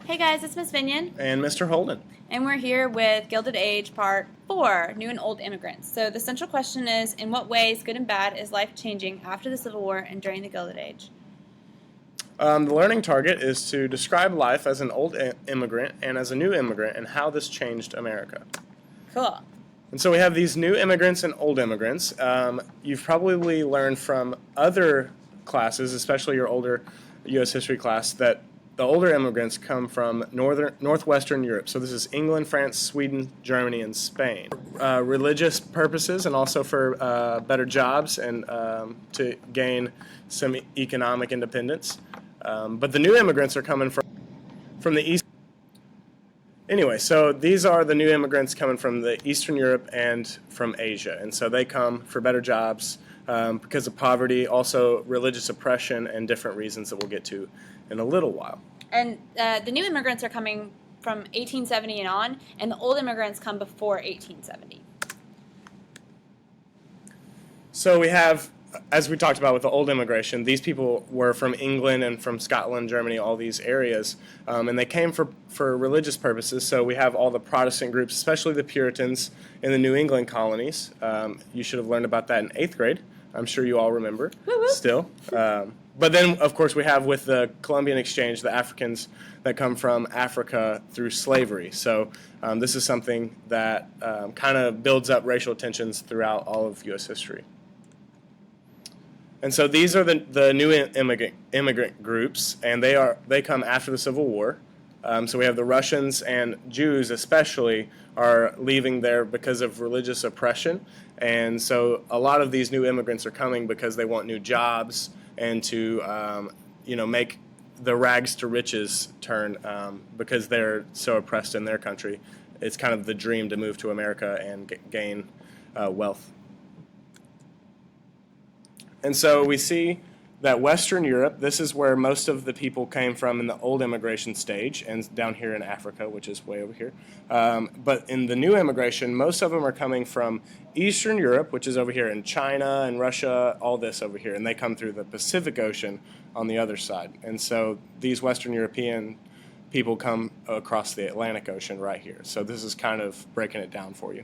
Hey guys, it's Miss Vinion, And Mr. Holden. and we're here with Gilded Age Part 4, New and Old Immigrants. So the central question is, in what ways, good and bad, is life changing after the Civil War and during the Gilded Age? The learning target is to describe life as an old immigrant and as a new immigrant and how this changed America. Cool. And so we have these new immigrants and old immigrants. You've probably learned from other classes, especially your older U.S. history class, that the older immigrants come from northwestern Europe. So this is England, France, Sweden, Germany, and Spain. Religious purposes and also for better jobs and to gain some economic independence. But the new immigrants are coming from the east. Anyway, so these are the new immigrants coming from the Eastern Europe and from Asia. And so they come for better jobs because of poverty, also religious oppression, and different reasons that we'll get to in a little while. And the new immigrants are coming from 1870 and on, and the old immigrants come before 1870. So we have, as we talked about with the old immigration, these people were from England and from Scotland, Germany, all these areas, and they came for religious purposes. So we have all the Protestant groups, especially the Puritans in the New England colonies. You should have learned about that in 8th grade. I'm sure you all remember still. But then, of course, we have with the Columbian Exchange, the Africans that come from Africa through slavery. So this is something that kind of builds up racial tensions throughout all of U.S. history. And so these are the new immigrant groups, and they come after the Civil War. So we have the Russians and Jews especially are leaving there because of religious oppression. And so a lot of these new immigrants are coming because they want new jobs and to make the rags to riches turn because they're so oppressed in their country. It's kind of the dream to move to America and gain wealth. And so we see that Western Europe, this is where most of the people came from in the old immigration stage, and down here in Africa, which is way over here. But in the new immigration, most of them are coming from Eastern Europe, which is over here in China and Russia, all this over here, and they come through the Pacific Ocean on the other side. And so these Western European people come across the Atlantic Ocean right here. So this is kind of breaking it down for you.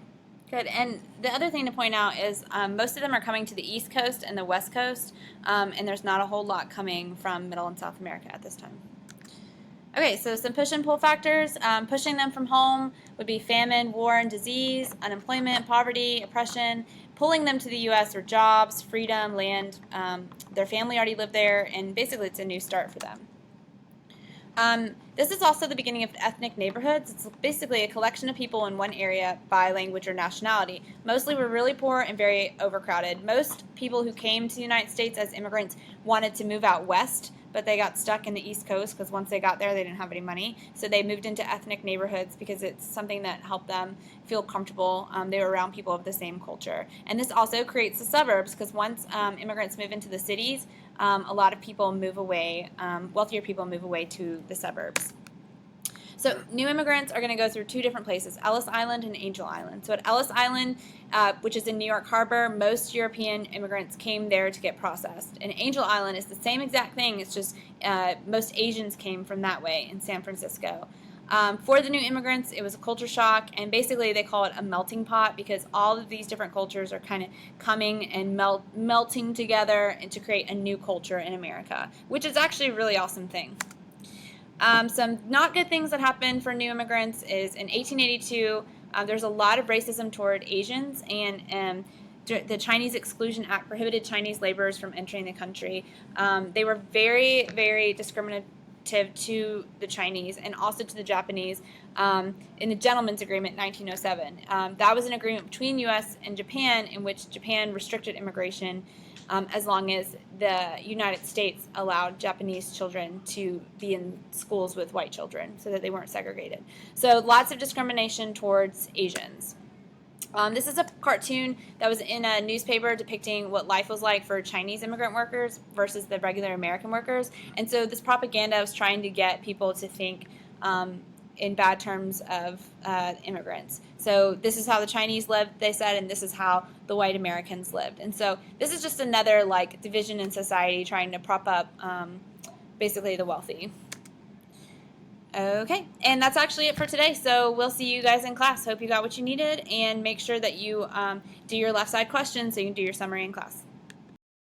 Good. And the other thing to point out is most of them are coming to the East Coast and the West Coast, and there's not a whole lot coming from Middle and South America at this time. Okay, so some push and pull factors. Pushing them from home would be famine, war and disease, unemployment, poverty, oppression. Pulling them to the U.S. are jobs, freedom, land. Their family already lived there, and basically it's a new start for them. This is also the beginning of ethnic neighborhoods. It's basically a collection of people in one area by language or nationality. Mostly were really poor and very overcrowded. Most people who came to the United States as immigrants wanted to move out west, but they got stuck in the East Coast because once they got there, they didn't have any money. So they moved into ethnic neighborhoods because it's something that helped them feel comfortable. They were around people of the same culture. And this also creates the suburbs because once immigrants move into the cities, a lot of people move away, wealthier people move away to the suburbs. So new immigrants are going to go through two different places, Ellis Island and Angel Island. So at Ellis Island, which is in New York Harbor, most European immigrants came there to get processed. And Angel Island is the same exact thing, it's just most Asians came from that way in San Francisco. For the new immigrants, it was a culture shock, and basically they call it a melting pot because all of these different cultures are kind of coming and melting together and to create a new culture in America, which is actually a really awesome thing. Some not good things that happened for new immigrants is in 1882, there's a lot of racism toward Asians, and the Chinese Exclusion Act prohibited Chinese laborers from entering the country. They were very, very discriminative to the Chinese and also to the Japanese in the Gentleman's Agreement in 1907. That was an agreement between U.S. and Japan in which Japan restricted immigration as long as the United States allowed Japanese children to be in schools with white children so that they weren't segregated. So lots of discrimination towards Asians. This is a cartoon that was in a newspaper depicting what life was like for Chinese immigrant workers versus the regular American workers. And so this propaganda was trying to get people to think in bad terms of immigrants. So this is how the Chinese lived, they said, and this is how the white Americans lived. And so this is just another division in society trying to prop up basically the wealthy. Okay, and that's actually it for today. So we'll see you guys in class. Hope you got what you needed, and make sure that you do your left side questions so you can do your summary in class.